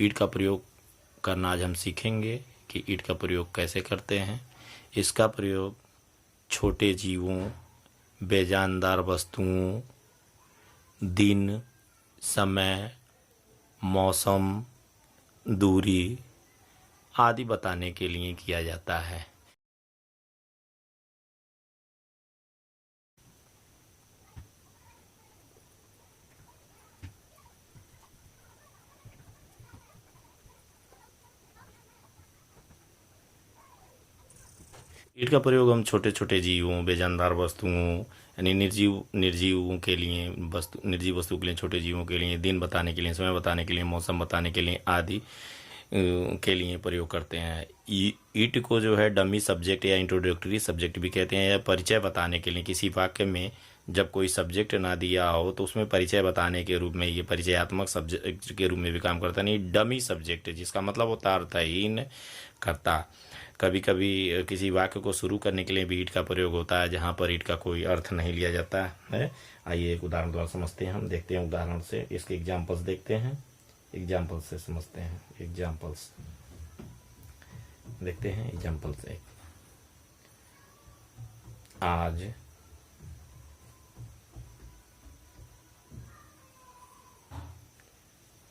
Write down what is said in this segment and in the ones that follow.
ईंट का प्रयोग करना आज हम सीखेंगे कि ईंट का प्रयोग कैसे करते हैं। इसका प्रयोग छोटे जीवों, बेजानदार वस्तुओं, दिन, समय, मौसम, दूरी आदि बताने के लिए किया जाता है। ईंट का प्रयोग हम छोटे छोटे जीवों, बेजानदार वस्तुओं यानी निर्जीवों के लिए, निर्जीव वस्तु के लिए, छोटे जीवों के लिए, दिन बताने के लिए, समय बताने के लिए, मौसम बताने के लिए आदि के लिए प्रयोग करते हैं। ईंट को जो है डमी सब्जेक्ट या इंट्रोडक्टरी सब्जेक्ट भी कहते हैं, या परिचय बताने के लिए। किसी वाक्य में जब कोई सब्जेक्ट ना दिया हो तो उसमें परिचय बताने के रूप में ये परिचयात्मक सब्जेक्ट के रूप में भी काम करता है। नहीं, डमी सब्जेक्ट जिसका मतलब होता है अर्थहीन करता। कभी कभी किसी वाक्य को शुरू करने के लिए भी ईंट का प्रयोग होता है, जहाँ पर ईंट का कोई अर्थ नहीं लिया जाता है। आइए एक उदाहरण द्वारा समझते हैं। हम देखते हैं उदाहरण से, इसके एग्जाम्पल्स देखते हैं, एग्जाम्पल से समझते हैं। एग्जाम्पल्स देखते हैं, एग्जाम्पल से। आज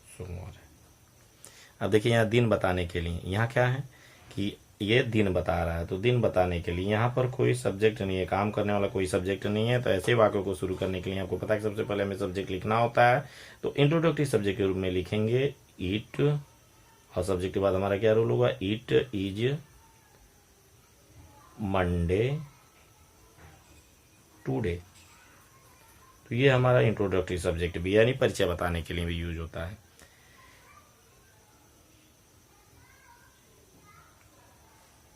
सोमवार है। अब देखिए यहाँ दिन बताने के लिए, यहाँ क्या है कि ये दिन बता रहा है, तो दिन बताने के लिए यहाँ पर कोई सब्जेक्ट नहीं है, काम करने वाला कोई सब्जेक्ट नहीं है। तो ऐसे वाक्यों को शुरू करने के लिए आपको पता है कि सबसे पहले हमें सब्जेक्ट लिखना होता है। तो इंट्रोडक्टरी सब्जेक्ट के रूप में लिखेंगे ईट, और सब्जेक्ट के बाद हमारा क्या रूल होगा, ईट इज मंडे टुडे। तो ये हमारा इंट्रोडक्टरी सब्जेक्ट भी, यानी परिचय बताने के लिए भी यूज होता है।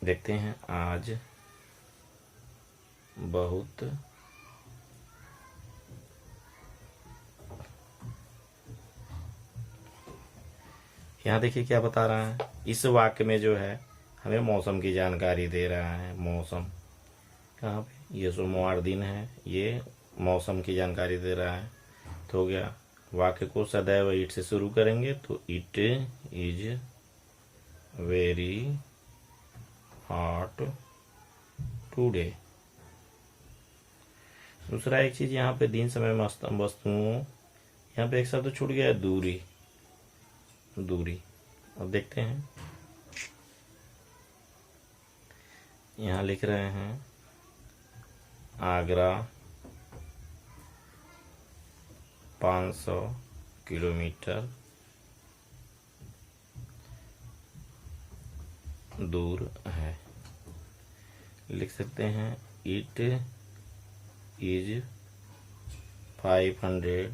देखते हैं, आज बहुत यहाँ देखिए क्या बता रहा है। इस वाक्य में जो है हमें मौसम की जानकारी दे रहा है। मौसम कहाँ पे, ये सोमवार दिन है, ये मौसम की जानकारी दे रहा है। तो हो गया। वाक्य को सदैव ईट से शुरू करेंगे, तो it is very hot today. दूसरा एक चीज यहाँ पे दिन, समय, वस्तुओं, यहाँ पे एक शब्द छूट गया है, दूरी। दूरी अब देखते हैं, यहाँ लिख रहे हैं आगरा 500 किलोमीटर दूर है। लिख सकते हैं it is 500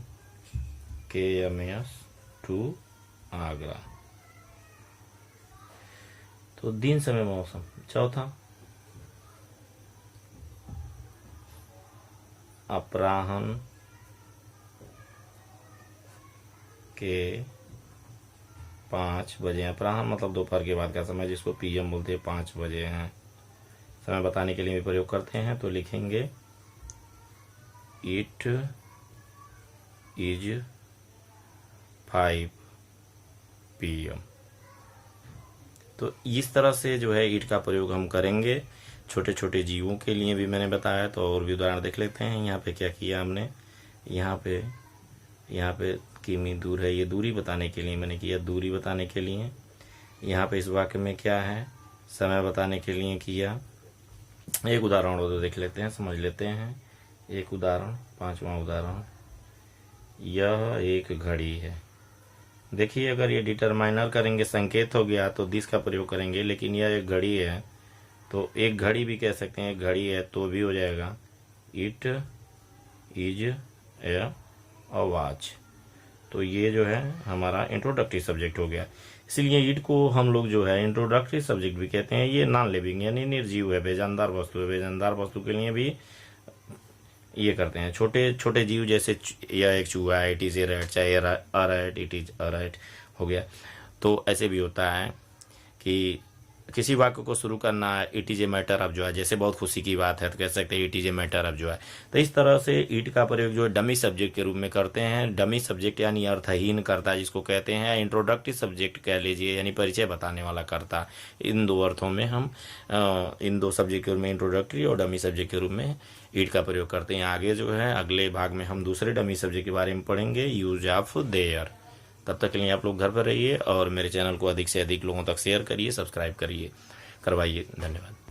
km to Agra. तो दिन, समय, मौसम। चौथा, अपराह्न के 5 बजे। अपराह्न मतलब दोपहर के बाद का समय, जिसको पीएम बोलते हैं, 5 बजे हैं। समय बताने के लिए भी प्रयोग करते हैं, तो लिखेंगे इट इज 5 PM। तो इस तरह से जो है ईंट का प्रयोग हम करेंगे। छोटे छोटे जीवों के लिए भी मैंने बताया, तो और भी उदाहरण देख लेते हैं। यहाँ पे क्या किया हमने, यहाँ पे किमी दूर है, ये दूरी बताने के लिए मैंने किया, दूरी बताने के लिए। यहाँ पे इस वाक्य में क्या है, समय बताने के लिए किया। एक उदाहरण और देख लेते हैं, समझ लेते हैं। एक उदाहरण, 5वां उदाहरण, यह एक घड़ी है। देखिए, अगर ये डिटरमाइनर करेंगे, संकेत हो गया, तो दिस का प्रयोग करेंगे। लेकिन यह एक घड़ी है, तो एक घड़ी भी कह सकते हैं, घड़ी है तो भी हो जाएगा इट इज ए वॉच। तो ये जो है हमारा इंट्रोडक्टरी सब्जेक्ट हो गया। इसलिए ईट को हम लोग जो है इंट्रोडक्टरी सब्जेक्ट भी कहते हैं। ये नॉन लिविंग यानी निर्जीव है, बेजानदार वस्तु है। बेजानदार वस्तु के लिए भी ये करते हैं। छोटे छोटे जीव जैसे यह एक चूहा है, इट इज ए रैट, चाहे a rat, it is a rat हो गया। तो ऐसे भी होता है कि किसी वाक्य को शुरू करना है, it is a matter of जो है, जैसे बहुत खुशी की बात है तो कह सकते हैं it is a matter of जो है। तो इस तरह से इट का प्रयोग जो है डमी सब्जेक्ट के रूप में करते हैं। डमी सब्जेक्ट यानी अर्थहीन कर्ता जिसको कहते हैं, इंट्रोडक्टिव सब्जेक्ट कह लीजिए, यानी परिचय बताने वाला कर्ता। इन दो अर्थों में हम इन दो सब्जेक्ट के रूप में इंट्रोडक्टरी और डमी सब्जेक्ट के रूप में इट का प्रयोग करते हैं। आगे जो है अगले भाग में हम दूसरे डमी सब्जेक्ट के बारे में पढ़ेंगे, यूज ऑफ देयर। तब तक के लिए आप लोग घर पर रहिए और मेरे चैनल को अधिक से अधिक लोगों तक शेयर करिए, सब्सक्राइब करवाइए। धन्यवाद।